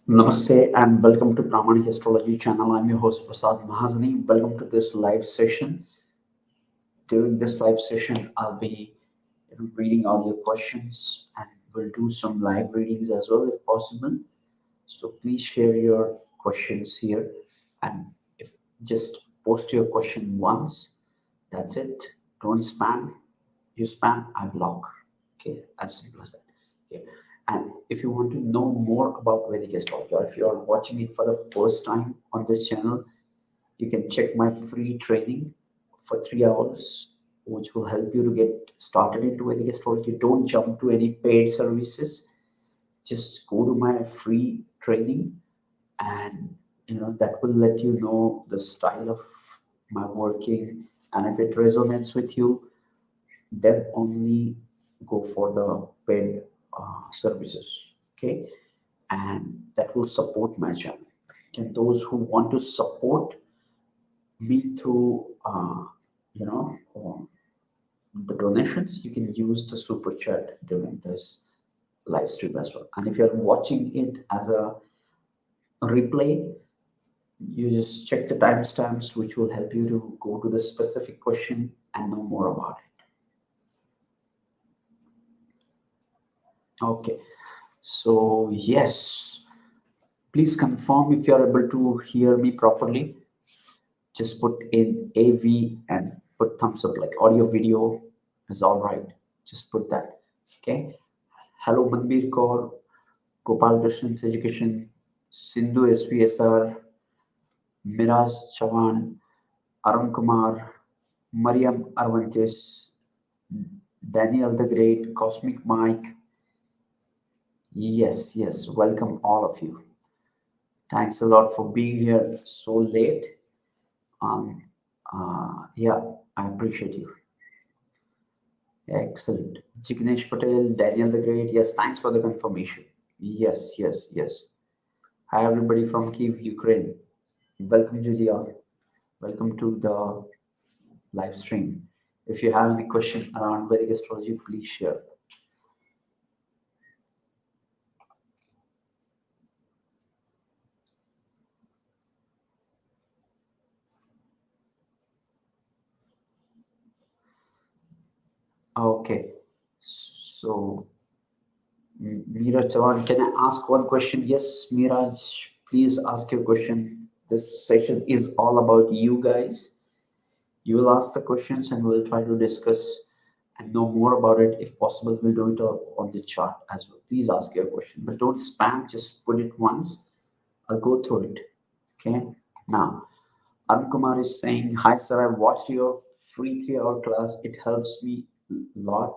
Namaste and welcome to Pramanic Astrology channel. I'm your host Prasad Mahazani. Welcome to this live session. During this live session, I'll be reading all your questions and we'll do some live readings as well if possible. So please share your questions here and if just post your question once. That's it. Don't spam. You spam, I block. Okay, as simple as that. Okay. And if you want to know more about Vedic astrology, or if you are watching it for the first time on this channel, you can check my free training for 3 hours, which will help you to get started into Vedic astrology. Don't jump to any paid services. Just go to my free training, and that will let you know the style of my working. And if it resonates with you, then only go for the paid services. Okay, and that will support my channel. And those who want to support me through you know the donations, you can use the super chat during this live stream as well. And if you're watching it as a replay, you just check the timestamps, which will help you to go to the specific question and know more about it. Okay, so yes, please confirm if you're able to hear me properly. Just put in AV and put thumbs up, like audio video is all right. Just put that. Okay. Hello, Manbir Kaur, Gopal Krishnan's Education, Sindhu SPSR, Miraj Chavan, Arun Kumar, Mariam Arvantes, Daniel the Great, Cosmic Mike. Yes, yes, welcome all of you. Thanks a lot for being here so late. Yeah, I appreciate you. Excellent. Jignesh Patel, Daniel the Great. Yes, thanks for the confirmation. Yes, yes, yes. Hi, everybody from Kiev, Ukraine. Welcome, Julia. Welcome to the live stream. If you have any question around Vedic astrology, please share. Okay. So, Miraj Chavan, can I ask one question? Yes, Miraj, please ask your question. This session is all about you guys. You will ask the questions and we'll try to discuss and know more about it. If possible, we'll do it on the chart as well. Please ask your question, but don't spam, just put it once. I'll go through it. Okay. Now, Arun Kumar is saying, hi, sir, I watched your free 3 hour class. It helps me a lot.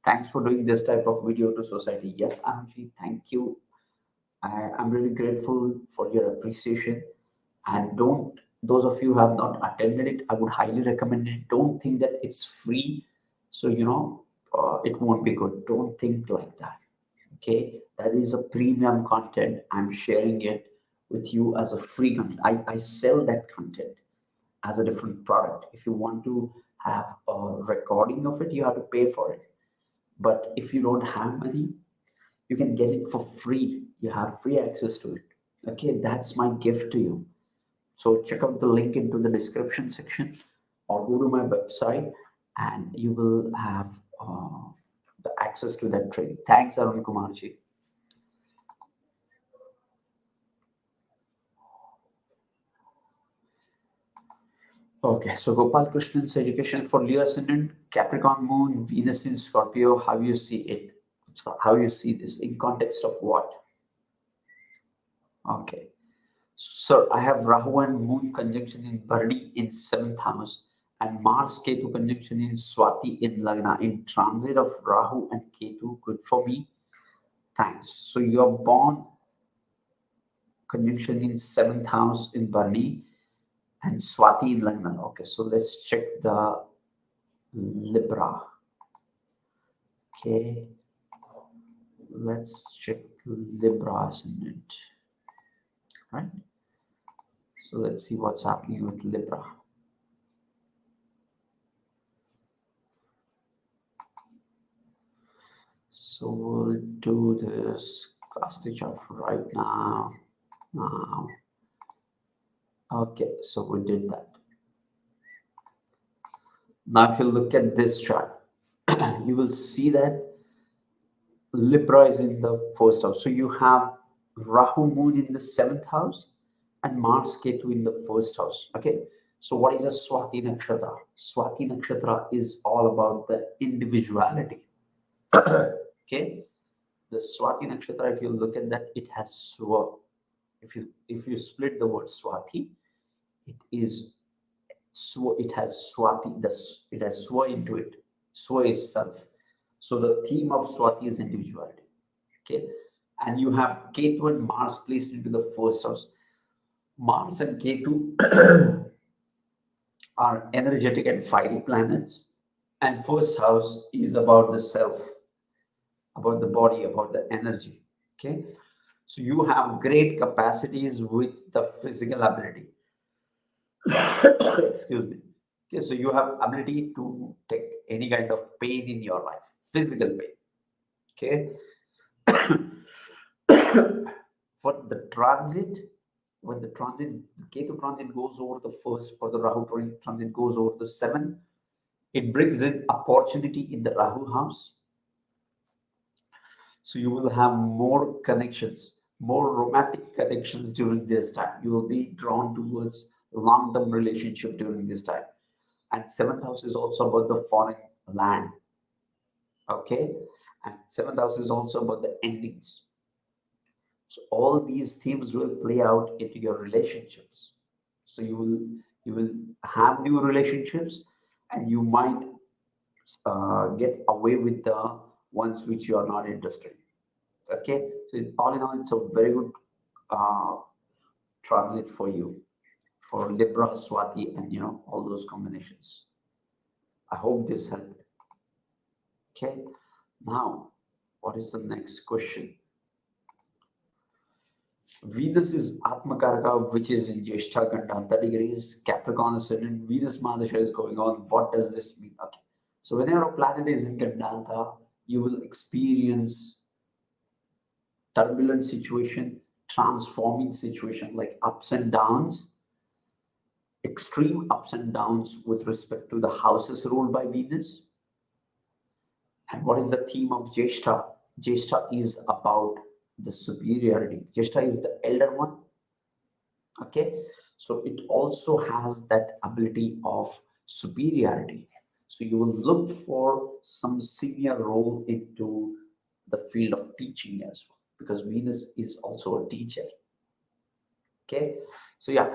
Thanks for doing this type of video to society. Yes, Anji, thank you. I'm really grateful for your appreciation. And don't, those of you who have not attended it, I would highly recommend it. Don't think that it's free, so it won't be good. Don't think like that. Okay, that is a premium content. I'm sharing it with you as a free content. I sell that content as a different product. If you want to have a recording of it, you have to pay for it. But if you don't have money, you can get it for free. You have free access to it. Okay, that's my gift to you. So check out the link into the description section or go to my website and you will have the access to that training. Thanks, Arun Kumarji. Okay, so Gopal Krishnan's Education for Leo Ascendant, Capricorn Moon, Venus in Scorpio. How you see it? So how you see this in context of what? Okay. So I have Rahu and Moon conjunction in Bharani in 7th house and Mars Ketu conjunction in Swati in Lagna. In transit of Rahu and Ketu, good for me. Thanks. So you're born conjunction in 7th house in Bharani and Swati in Lagna. Okay, so let's check the Libra. Okay, let's check Libra ascendant. Right. So let's see what's happening with Libra. So we'll do this class chart right now. Now, okay, so we did that. Now, if you look at this chart, you will see that Libra is in the first house. So you have Rahu Moon in the seventh house and Mars Ketu in the first house. Okay. So what is a Swati Nakshatra? Swati Nakshatra is all about the individuality. Okay. The Swati Nakshatra, if you look at that, it has Swa. If you split the word Swati, it is Swa, it has Swati, it has Swa into it. Swa is self. So the theme of Swati is individuality. Okay. And you have Ketu and Mars placed into the first house. Mars and Ketu are energetic and fiery planets. And first house is about the self, about the body, about the energy. Okay. So you have great capacities with the physical ability. Excuse me. Okay, so you have ability to take any kind of pain in your life, physical pain. Okay. For the transit, when the Ketu transit goes over the first, or the Rahu transit goes over the seventh, it brings in opportunity in the Rahu house. So you will have more connections, more romantic connections during this time. You will be drawn towards long-term relationship during this time. And seventh house is also about the foreign land. Okay. And seventh house is also about the endings. So all these themes will play out into your relationships. So you will have new relationships, and you might get away with the ones which you are not interested in. Okay, so all in all, it's a very good uh, transit for you, for Libra, Swati, and all those combinations. I hope this helped. Okay, now what is the next question? Venus is Atmakaraka, which is in Jeshta Gandanta degrees, Capricorn ascendant, Venus Mahadasha is going on. What does this mean? Okay. So whenever a planet is in Gandanta, you will experience turbulent situation, transforming situation, like ups and downs, extreme ups and downs with respect to the houses ruled by Venus. And what is the theme of Jeshta? Jeshta is about the superiority. Jeshta is the elder one. Okay, so it also has that ability of superiority. So you will look for some senior role into the field of teaching as well, because Venus is also a teacher. Okay, so yeah,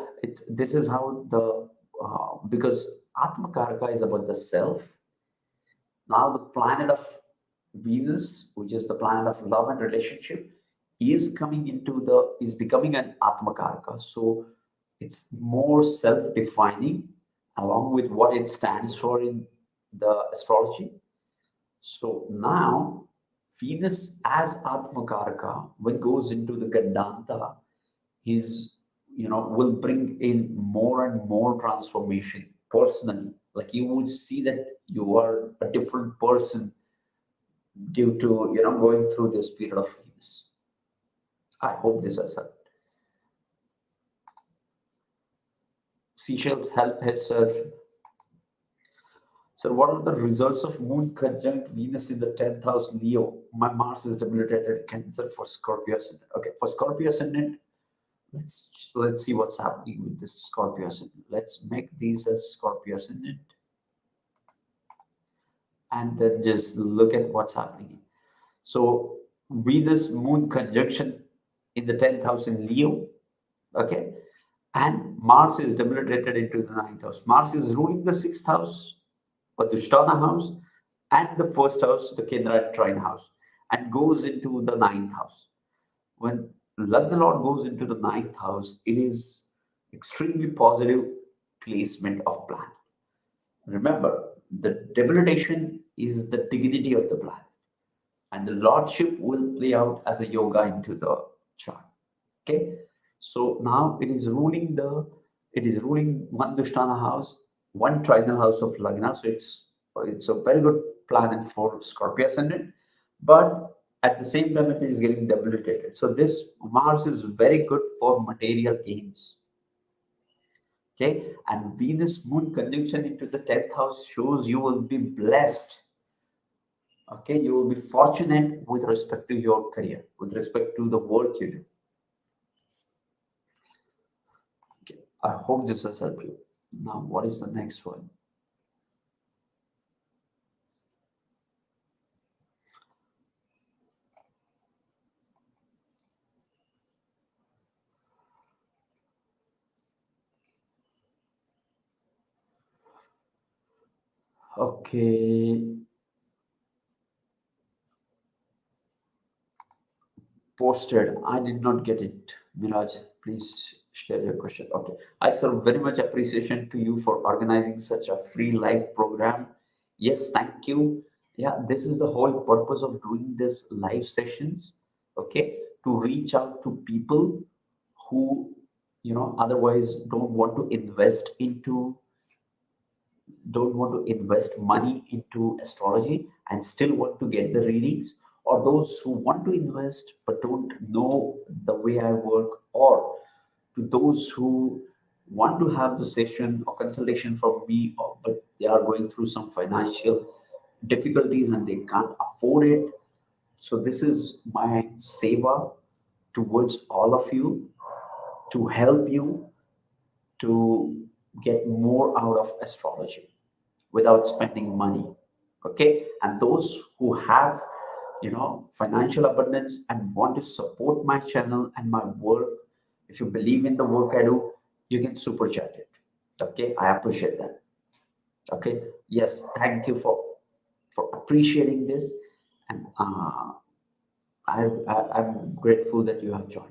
this is how the because Atmakaraka is about the self. Now the planet of Venus, which is the planet of love and relationship, is becoming an Atmakaraka. So it's more self-defining along with what it stands for in the astrology. So now Venus as Atmakaraka, when goes into the Gandanta, is will bring in more and more transformation personally. Like you would see that you are a different person due to going through this period of Venus. I hope this has helped. Seashells help sir. So what are the results of Moon conjunct Venus in the 10th house Leo? My Mars is debilitated Cancer for Scorpio ascendant. Okay, for Scorpio ascendant, let's see what's happening with this Scorpio ascendant. Let's make these as Scorpio ascendant, and then just look at what's happening. So Venus Moon conjunction in the 10th house in Leo. Okay, and Mars is debilitated into the 9th house. Mars is ruling the 6th house, or the Dushtana house, and the first house, the Kendra and Trine house, and goes into the 9th house. When Lagna Lord goes into the 9th house, it is extremely positive placement of planet. Remember, the debilitation is the dignity of the planet, and the lordship will play out as a yoga into the chart. Okay, so now it is ruling one Dushtana house, one trinal house of Lagna. So it's a very good planet for Scorpio ascendant, but At the same time, it is getting debilitated. So this Mars is very good for material gains. Okay, and Venus Moon conjunction into the 10th house shows you will be blessed. Okay, you will be fortunate with respect to your career, with respect to the work you do. Okay, I hope this has helped you. Now, what is the next one? Okay, posted. I did not get it. Miraj, please share your question. Okay. I serve very much appreciation to you for organizing such a free live program. Yes, thank you. Yeah, this is the whole purpose of doing this live sessions. Okay, to reach out to people who, otherwise don't want to invest money into astrology and still want to get the readings, or those who want to invest but don't know the way I work, or to those who want to have the session or consultation from me, but they are going through some financial difficulties and they can't afford it. So this is my seva towards all of you, to help you to get more out of astrology without spending money. Okay, and those who have financial abundance and want to support my channel and my work, if you believe in the work I do, you can super chat it. Okay, I appreciate that. Okay, yes, thank you for appreciating this, and I'm grateful that you have joined.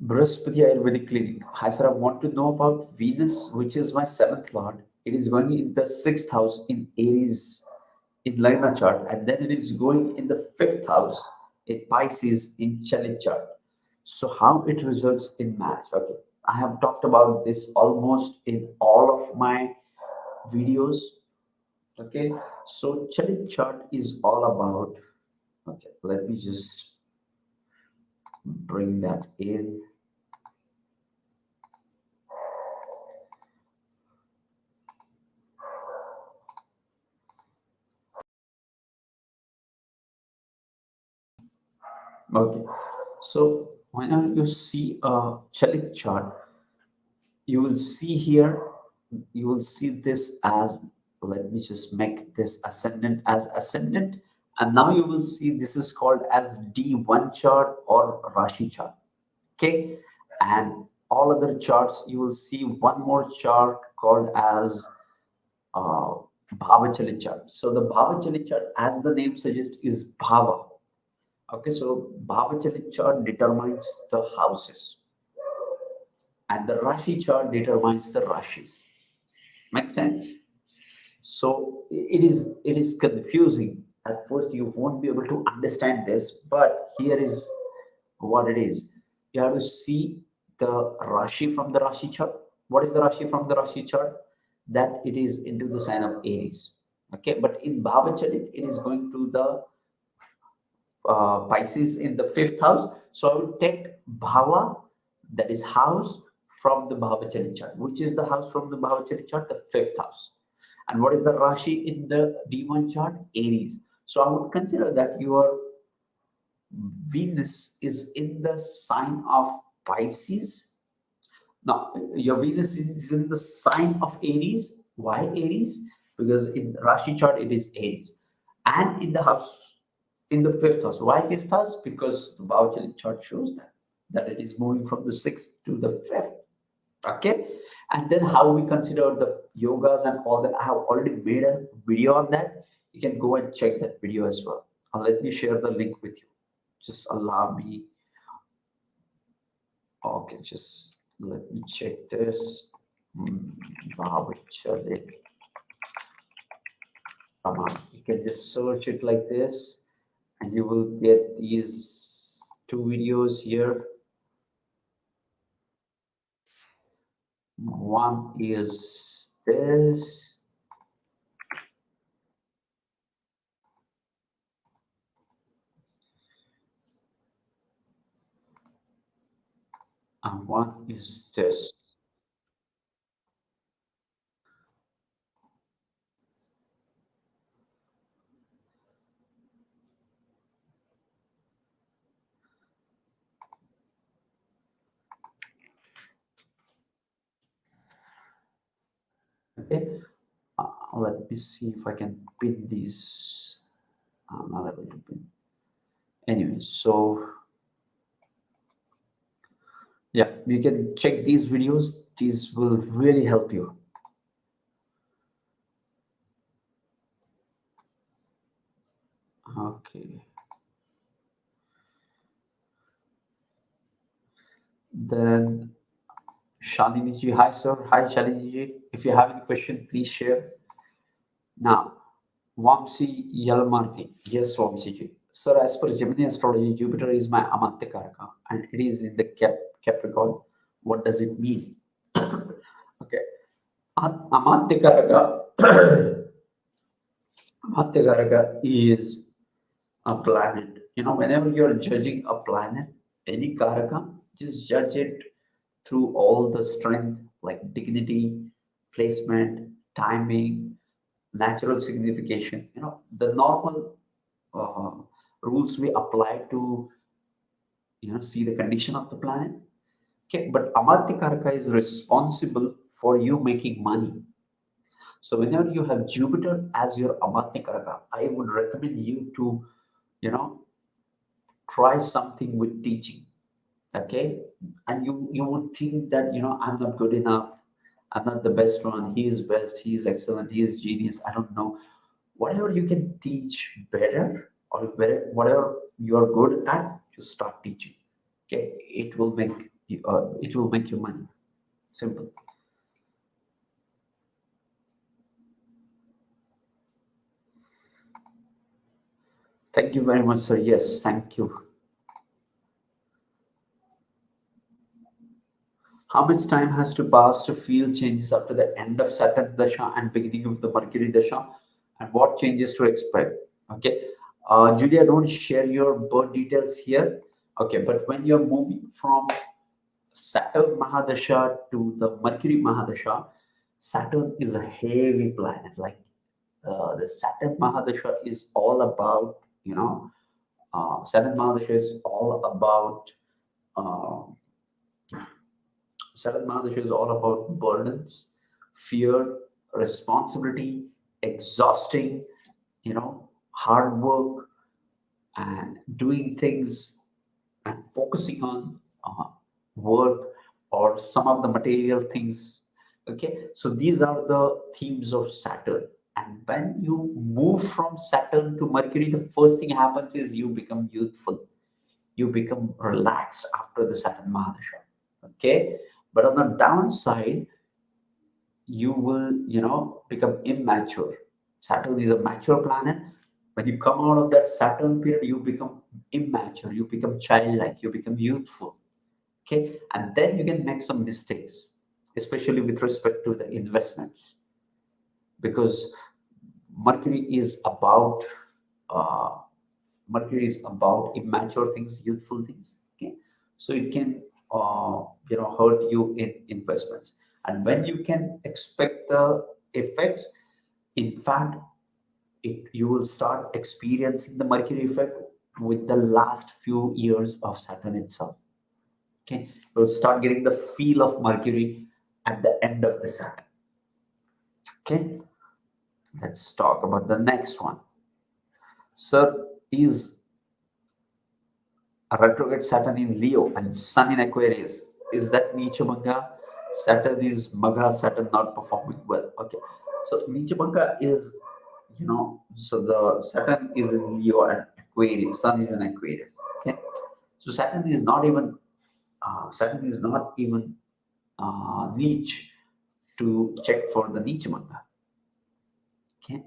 Brihaspati Ayurvedic Clinic. Hi, sir. I want to know about Venus, which is my seventh lord. It is going in the sixth house in Aries in Lagna chart, and then it is going in the fifth house in Pisces in Chalit chart. So, how it results in marriage? Okay, I have talked about this almost in all of my videos. Okay, so Chalit chart is all about. Okay, let me just bring that in. Okay, so when you see a Chalit chart, you will see here, you will see this as, let me just make this ascendant as ascendant. And now you will see this is called as D1 chart or Rashi chart. Okay. And all other charts, you will see one more chart called as uh, Bhava Chalit chart. So the Bhava Chalit chart, as the name suggests, is Bhava. Okay, so Bhava Chalit chart determines the houses, and the Rashi chart determines the Rashis. Make sense? So it is confusing. At first, you won't be able to understand this, but here is what it is. You have to see the Rashi from the Rashi chart. What is the Rashi from the Rashi chart? That it is into the sign of Aries. Okay, but in Bhava Chalit, it is going to the Pisces in the fifth house. So I will take Bhava, that is house, from the Bhavachari chart. Which is the house from the Bhavachari chart? The fifth house. And what is the Rashi in the D1 chart? Aries. So I would consider that your Venus is in the sign of Pisces. Now, your Venus is in the sign of Aries. Why Aries? Because in Rashi chart it is Aries. And in the house, in the fifth house. Why fifth house? Because the Bhavachari chart shows that it is moving from the sixth to the fifth. Okay. And then how we consider the yogas and all that. I have already made a video on that. You can go and check that video as well. And let me share the link with you. Just allow me. Okay, just let me check this. Bhavachari. You can just search it like this, and you will get these two videos here. One is this, And what is this? Okay, let me see if I can pin these. I'm not able to pin. Anyway, so yeah, you can check these videos. These will really help you. Okay. Then Shalini ji, hi sir. Hi Shalini ji. If you have any question, please share. Now, Vamsi Yalmarti. Yes, Vamsi ji. Sir, as per Gemini astrology, Jupiter is my Amatya Karaka and it is in the Capricorn. What does it mean? Okay. Amatya Karaka. Amatya Karaka is a planet. You know, whenever you're judging a planet, any Karaka, just judge it through all the strength like dignity, placement, timing, natural signification. You know, the normal uh, rules we apply to see the condition of the planet. Okay, but Amartya Karaka is responsible for you making money. So whenever you have Jupiter as your Amartya Karaka, I would recommend you to you know try something with teaching. Okay, and you would think that I'm not good enough, I'm not the best one, he is best, he is excellent, he is genius, I don't know. Whatever you can teach better, or better, whatever you are good at, just start teaching. Okay, it will make you money. Simple. Thank you very much, sir. Yes, thank you. How much time has to pass to feel changes after the end of Saturn Dasha and beginning of the Mercury Dasha? And what changes to expect? Okay. Julia, don't share your birth details here. Okay, but when you're moving from Saturn Mahadasha to the Mercury Mahadasha, Saturn is a heavy planet. Like the Saturn Mahadasha is all about, Saturn Mahadasha is all about uh, Saturn Mahadasha is all about burdens, fear, responsibility, exhausting, hard work, and doing things and focusing on work or some of the material things. Okay, so these are the themes of Saturn. And when you move from Saturn to Mercury, the first thing happens is you become youthful, you become relaxed after the Saturn Mahadasha. Okay, but on the downside, you will become immature. Saturn is a mature planet. When you come out of that Saturn period, you become immature, you become childlike, you become youthful. Okay, and then you can make some mistakes, especially with respect to the investments, because mercury is about uh, mercury is about immature things, youthful things. Okay, so it can hurt you in investments. And when you can expect the effects, in fact, you will start experiencing the mercury effect with the last few years of Saturn itself. Okay, you'll start getting the feel of mercury at the end of the Saturn. Okay, let's talk about the next one. Sir, is a retrograde Saturn in Leo and Sun in Aquarius, is that Nicha Magga? Saturn is Magga, Saturn not performing well. Okay, so Nicha Magga is, so the Saturn is in Leo and Aquarius, Sun is in Aquarius. Okay, so Saturn is not even niche to check for the niche Magga. Okay,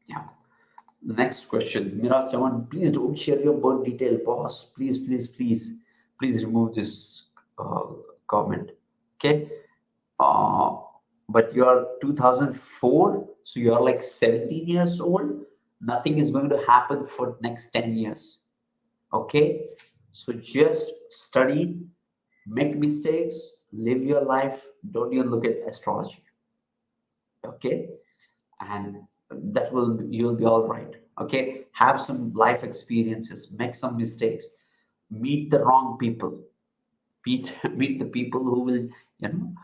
yeah. Next question, Mira Chaman, please don't share your birth detail, boss. Please, please, please, please remove this uh, comment. Okay. Uh, but you are 2004, so you are like 17 years old. Nothing is going to happen for next 10 years. Okay, so just study, make mistakes, live your life. Don't even look at astrology. Okay, and that will you'll be all right. Okay, have some life experiences, make some mistakes, meet the wrong people, meet the people who will, you know,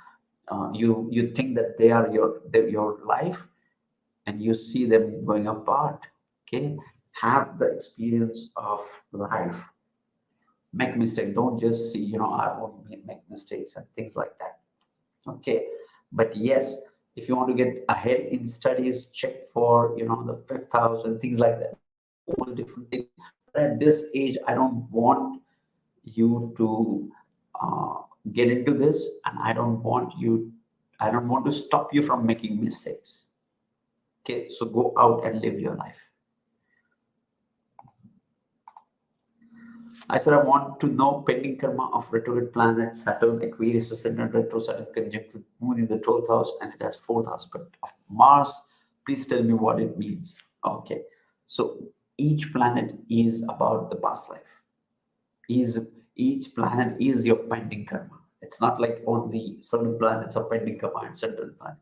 you think that they're your life, and you see them going apart. Okay, have the experience of life, make mistake, don't just see, I won't make mistakes and things like that. Okay, but yes, if you want to get ahead in studies, check for, the fifth house and things like that, all different things. But at this age, I don't want you to uh, get into this, and I don't want to stop you from making mistakes. Okay, so go out and live your life. I said I want to know pending karma of retrograde planet Saturn, Aquarius ascendant retro Saturn conjunct with Moon in the 12th house, and it has fourth aspect of Mars. Please tell me what it means. Okay, so each planet is about the past life. Is Each planet is your pending karma. It's not like only certain planets are pending karma and certain planets.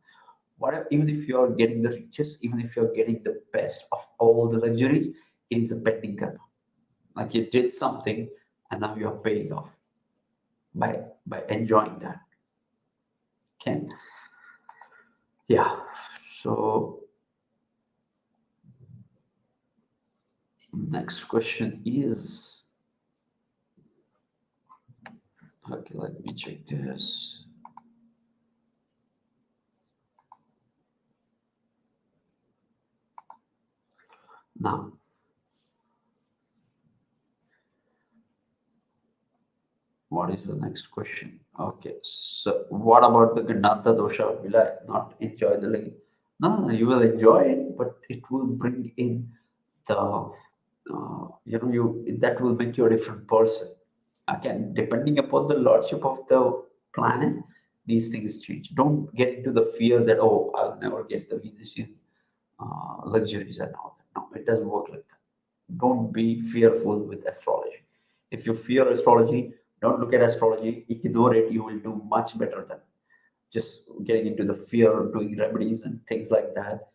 Whatever, even if you're getting the riches, even if you're getting the best of all the luxuries, it is a pending karma. Like you did something and now you're paying off by enjoying that. Okay. Yeah. So next question is, okay, let me check this. Now, what is the next question? Okay, so what about the Gandanta dosha? Will I not enjoy the link? No, you will enjoy it, but it will bring in the, that will make you a different person. Again, depending upon the lordship of the planet, these things change. Don't get into the fear that, oh, I'll never get the Venusian luxuries and all that. No, it doesn't work like that. Don't be fearful with astrology. If you fear astrology, don't look at astrology, ignore it. You will do much better than just getting into the fear of doing remedies and things like that.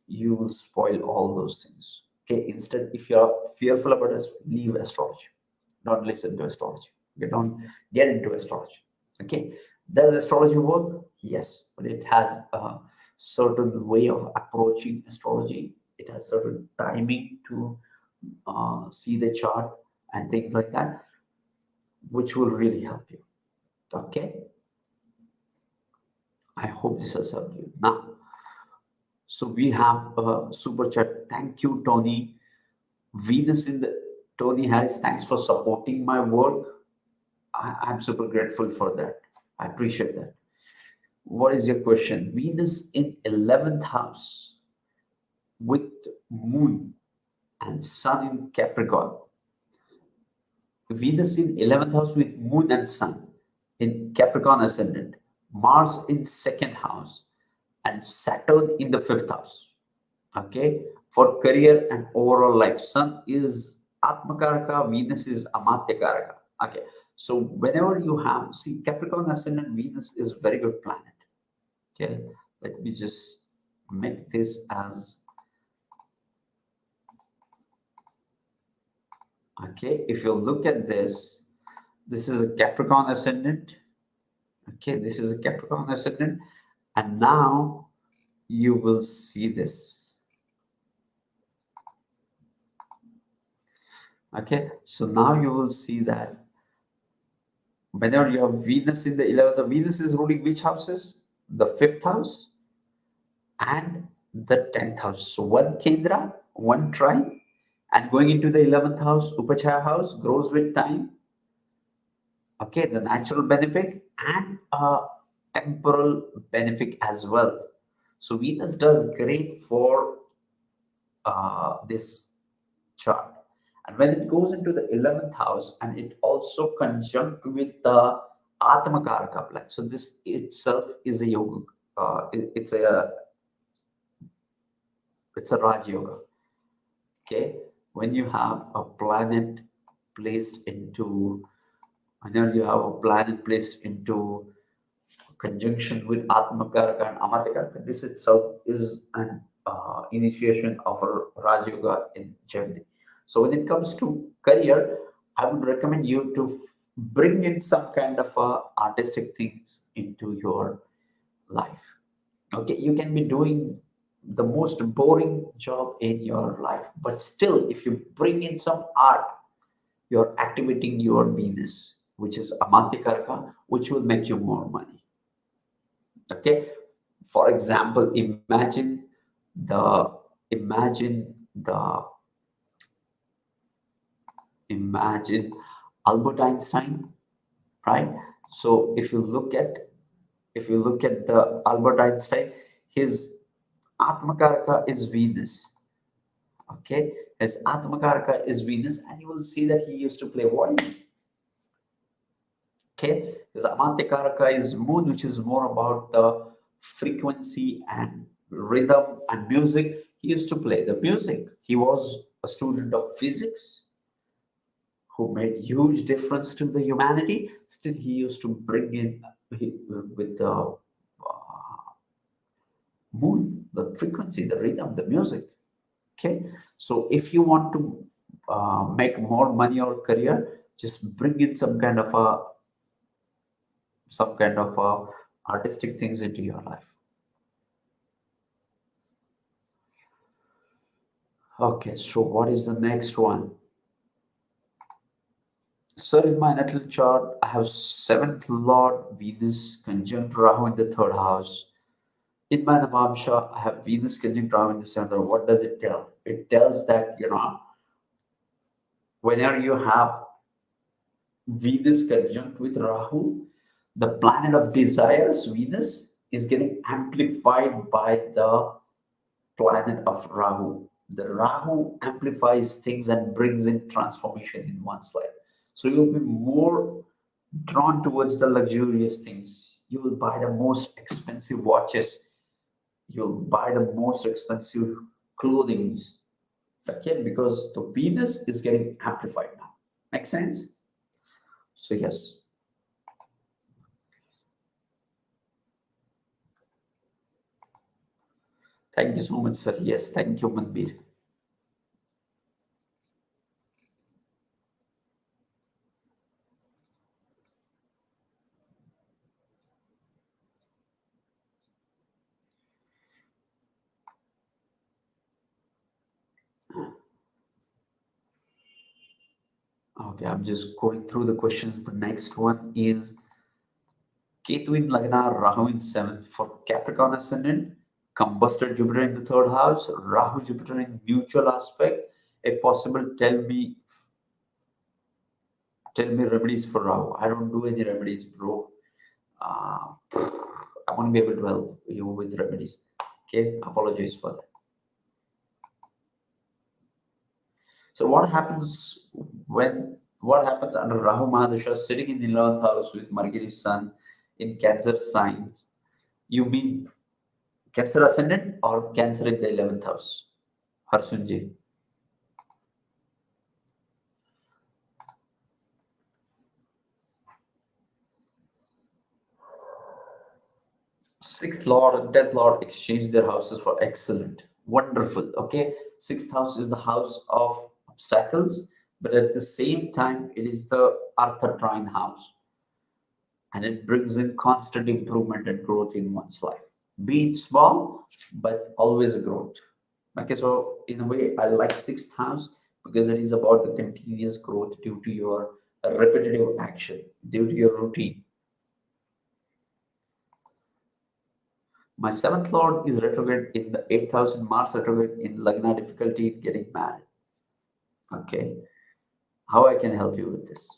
You will spoil all those things. Okay, instead, if you're fearful about it, leave astrology. Don't listen to astrology. Okay, don't get into astrology. Okay, does astrology work? Yes, but it has a certain way of approaching astrology. It has certain timing to see the chart and things like that, which will really help you. Okay, I hope this has helped you. Now, so we have a super chat. Thank you, Tony. Venus in the Tony Harris, thanks for supporting my work. I'm super grateful for that. I appreciate that. What is your question? Venus in 11th house with Moon and Sun in Capricorn. Venus in 11th house with Moon and Sun in Capricorn ascendant. Mars in second house and Saturn in the fifth house. Okay, for career and overall life, Sun is Atmakaraka, Venus is Amatyakaraka. Okay, so whenever you have, see, Capricorn ascendant Venus is very good planet. Okay, let me just make this as, okay, if you look at this, this is a Capricorn ascendant. Okay, this is a Capricorn ascendant, and now you will see this. Okay, so now you will see that whenever you have Venus in the 11th, Venus is ruling which houses? The fifth house and the 10th house. So one Kendra, one trine, and going into the 11th house, Upachaya house, grows with time. Okay, the natural benefit and temporal benefit as well. So Venus does great for this chart. And when it goes into the 11th house and it also conjunct with the Atmakaraka planet. So this itself is a yoga. It's a Raj Yoga. Okay. When you have a planet placed into, whenever you have a planet placed into conjunction with Atmakaraka and Amatyakaraka, this itself is an initiation of a Raj Yoga in Gemini. So when it comes to career, I would recommend you to bring in some kind of artistic things into your life. Okay, you can be doing the most boring job in your life, but still, if you bring in some art, you're activating your Venus, which is Amatyakaraka, which will make you more money. Okay, for example, the imagine the imagine Albert Einstein, right? So if you look at the Albert Einstein, his Atmakaraka is Venus. Okay, his Atmakaraka is Venus, and you will see that he used to play violin. Okay, his Amantakaraka is Moon, which is more about the frequency and rhythm and music. He used to play the music. He was a student of physics who made huge difference to the humanity. Still, he used to bring in with the moon, the frequency, the rhythm, the music. Okay, so if you want to make more money or career, just bring in some kind of artistic things into your life. Okay, so what is the next one? Sir, in my natal chart, I have seventh Lord Venus conjunct Rahu in the third house. In my Navamsha, I have Venus conjunct Rahu in the seventh house. What does it tell? It tells that, whenever you have Venus conjunct with Rahu, the planet of desires, Venus, is getting amplified by the planet of Rahu. The Rahu amplifies things and brings in transformation in one's life. So you'll be more drawn towards the luxurious things. You will buy the most expensive watches. You'll buy the most expensive clothings. Okay, because the Venus is getting amplified now. Make sense? So yes. Thank you so much, sir. Yes, thank you, Manbir. Okay, I'm just going through the questions. The next one is Ketu in Lagna, Rahu in seventh for Capricorn ascendant, combusted Jupiter in the third house, Rahu Jupiter in mutual aspect. If possible, tell me remedies for Rahu. I don't do any remedies, bro. I won't be able to help you with remedies. Okay, apologies for that. So what happens under Rahu Mahadasha sitting in the 11th house with Mercury's sun in Cancer signs? You mean Cancer ascendant or Cancer in the 11th house? Harsunji. Sixth Lord and tenth Lord exchange their houses for excellent. Wonderful. Okay. Sixth house is the house of obstacles, but at the same time, it is the Artha trine house. And it brings in constant improvement and growth in one's life. Be it small, but always a growth. Okay, so in a way, I like sixth house because it is about the continuous growth due to your repetitive action, due to your routine. My seventh lord is retrograde in the 8,000 Mars retrograde in Lagna, difficulty in getting married. Okay, how I can help you with this?